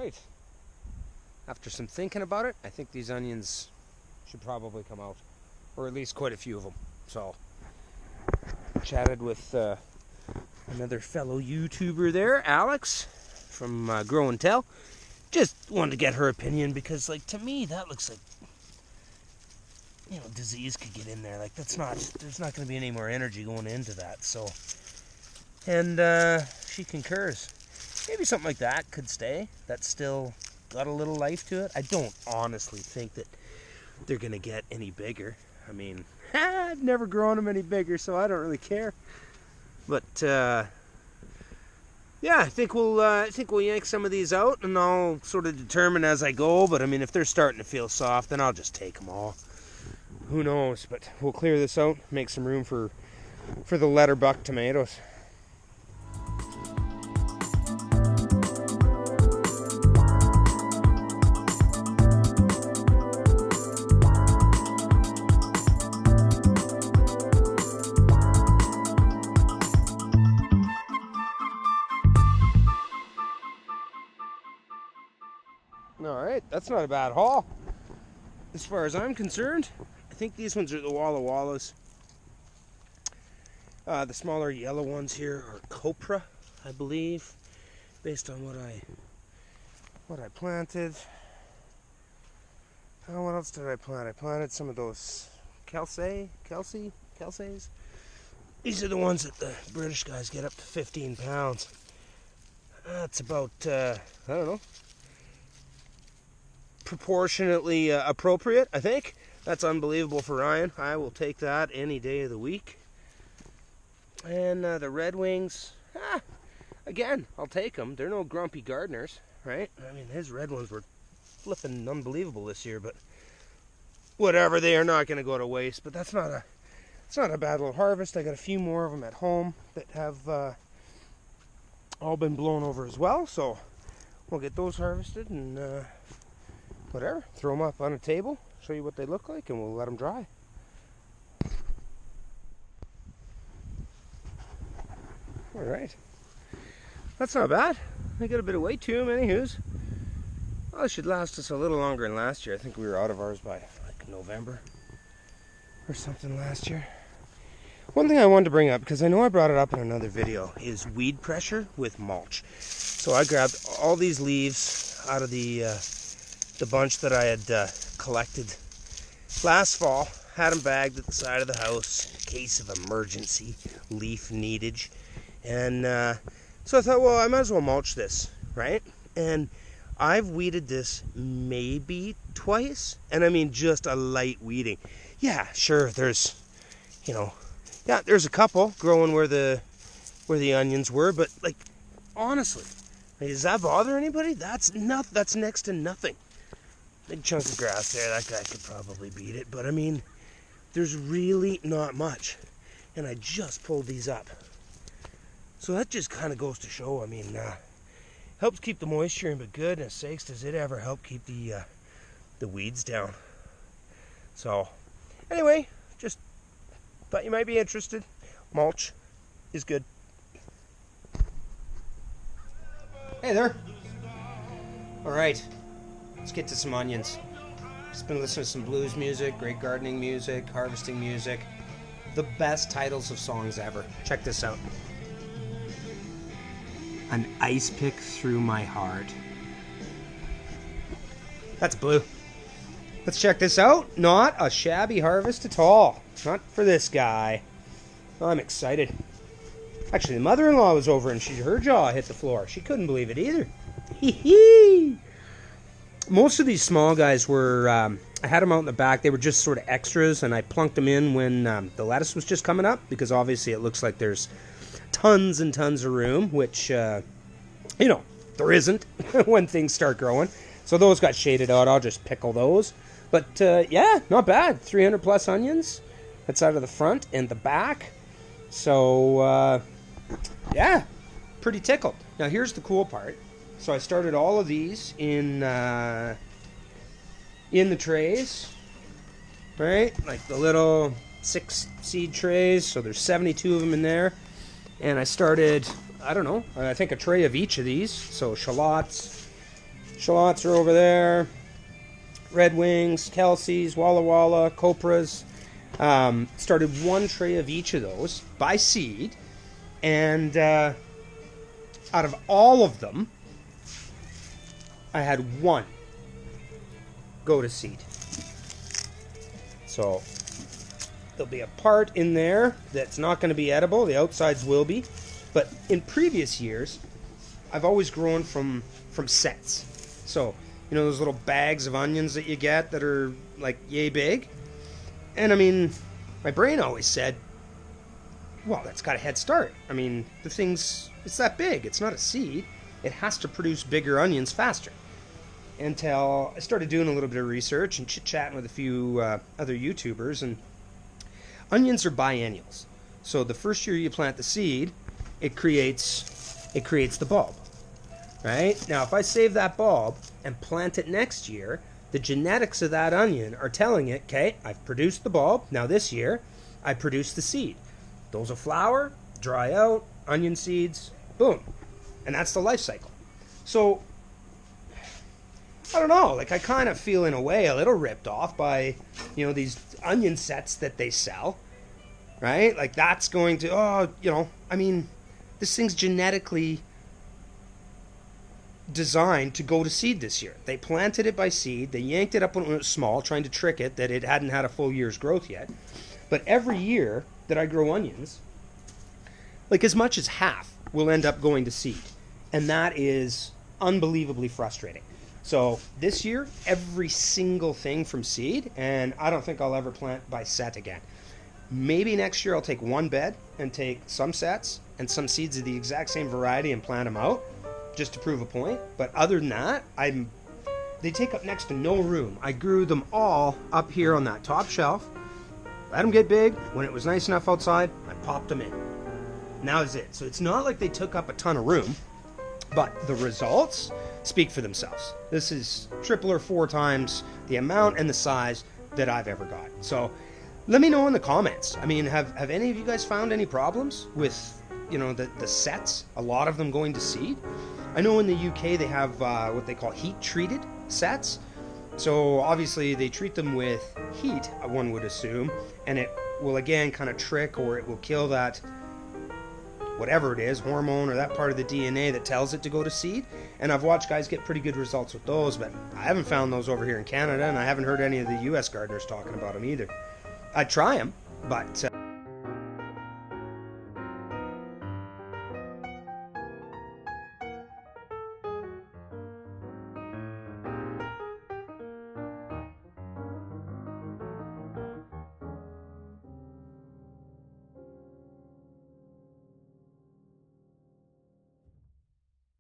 right. After some thinking about it, I think these onions should probably come out. Or at least quite a few of them. So, chatted with another fellow YouTuber there, Alex, from Grow and Tell. Just wanted to get her opinion because, like, to me, that looks like, you know, disease could get in there. Like, there's not going to be any more energy going into that. So, and she concurs. Maybe something like that could stay. That's still got a little life to it. I don't honestly think that they're going to get any bigger. I mean, I've never grown them any bigger, so I don't really care. But yeah, I think we'll yank some of these out, and I'll sort of determine as I go. But I mean, if they're starting to feel soft, then I'll just take them all. Who knows? But we'll clear this out, make some room for the letterbuck tomatoes. Alright, that's not a bad haul. As far as I'm concerned, I think these ones are the Walla Wallas. The smaller yellow ones here are Copra, I believe, based on what I planted. What else did I plant? I planted some of those Kelseas. These are the ones that the British guys get up to 15 pounds. That's about, I don't know, proportionately appropriate, I think. That's unbelievable for Ryan. I will take that any day of the week. And the Red Wings, again, I'll take them. They're no grumpy gardeners, right? I mean, his red ones were flipping unbelievable this year, but whatever, they are not going to go to waste. But it's not a bad little harvest. I got a few more of them at home that have all been blown over as well, so we'll get those harvested and whatever, throw them up on a table, show you what they look like, and we'll let them dry. Alright, that's not bad. They got a bit of weight to them, anywho's. Well, it should last us a little longer than last year. I think we were out of ours by like November or something last year. One thing I wanted to bring up, because I know I brought it up in another video, is weed pressure with mulch. So I grabbed all these leaves out of the bunch that I had collected last fall, had them bagged at the side of the house in case of emergency leaf needage. And so I thought, well, I might as well mulch this, right? And I've weeded this maybe twice, and I mean just a light weeding. Yeah, sure, there's, you know, yeah, there's a couple growing where the onions were, but like, honestly, does that bother anybody? That's next to nothing. Big chunk of grass there, that guy could probably beat it, but I mean, there's really not much. And I just pulled these up. So that just kind of goes to show, I mean, helps keep the moisture in, but goodness sakes, does it ever help keep the weeds down. So, anyway, just thought you might be interested. Mulch is good. Hey there. All right. Let's get to some onions. Just been listening to some blues music, great gardening music, harvesting music. The best titles of songs ever. Check this out. An ice pick through my heart. That's blue. Let's check this out. Not a shabby harvest at all. Not for this guy. Oh, I'm excited. Actually, the mother-in-law was over and her jaw hit the floor. She couldn't believe it either. Hee hee. Most of these small guys were, I had them out in the back. They were just sort of extras, and I plunked them in when the lettuce was just coming up, because obviously it looks like there's tons and tons of room, which, you know, there isn't when things start growing. So those got shaded out. I'll just pickle those. But, yeah, not bad. 300 plus onions. That's out of the front and the back. So, yeah, pretty tickled. Now, here's the cool part. So I started all of these in the trays, right? Like the little 6 seed trays. So there's 72 of them in there. And I started, I don't know, I think a tray of each of these. So shallots, Shallots are over there. Red Wings, Kelseas, Walla Walla, Copras. Started one tray of each of those by seed. And out of all of them, I had one go to seed. So there'll be a part in there that's not going to be edible. The outsides will be. But in previous years, I've always grown from sets. So, you know, those little bags of onions that you get that are like yay big. And I mean, my brain always said, well, that's got a head start. I mean, it's that big. It's not a seed. It has to produce bigger onions faster. Until I started doing a little bit of research and chit-chatting with a few other YouTubers, and onions are biennials. So the first year you plant the seed, it creates the bulb. Right? Now, if I save that bulb and plant it next year, the genetics of that onion are telling it, okay, I've produced the bulb. Now this year, I produce the seed. Those will flower, dry out, onion seeds, boom. And that's the life cycle. So, I don't know, like I kind of feel in a way a little ripped off by, you know, these onion sets that they sell, right? Like that's going to, I mean, this thing's genetically designed to go to seed this year. They planted it by seed. They yanked it up when it was small, trying to trick it that it hadn't had a full year's growth yet. But every year that I grow onions, like as much as half will end up going to seed. And that is unbelievably frustrating. So this year, every single thing from seed, and I don't think I'll ever plant by set again. Maybe next year I'll take one bed and take some sets and some seeds of the exact same variety and plant them out, just to prove a point. But other than that, they take up next to no room. I grew them all up here on that top shelf, let them get big. When it was nice enough outside, I popped them in. And that was it. So it's not like they took up a ton of room, but the results speak for themselves. This is 3 or 4 times the amount and the size that I've ever got. So let me know in the comments. I mean, have any of you guys found any problems with, you know, the sets, a lot of them going to seed? I know in the UK they have what they call heat-treated sets. So obviously they treat them with heat, one would assume, and it will again kind of trick, or it will kill that, whatever it is, hormone or that part of the DNA that tells it to go to seed. And I've watched guys get pretty good results with those, but I haven't found those over here in Canada, and I haven't heard any of the US gardeners talking about them either. I'd try them, but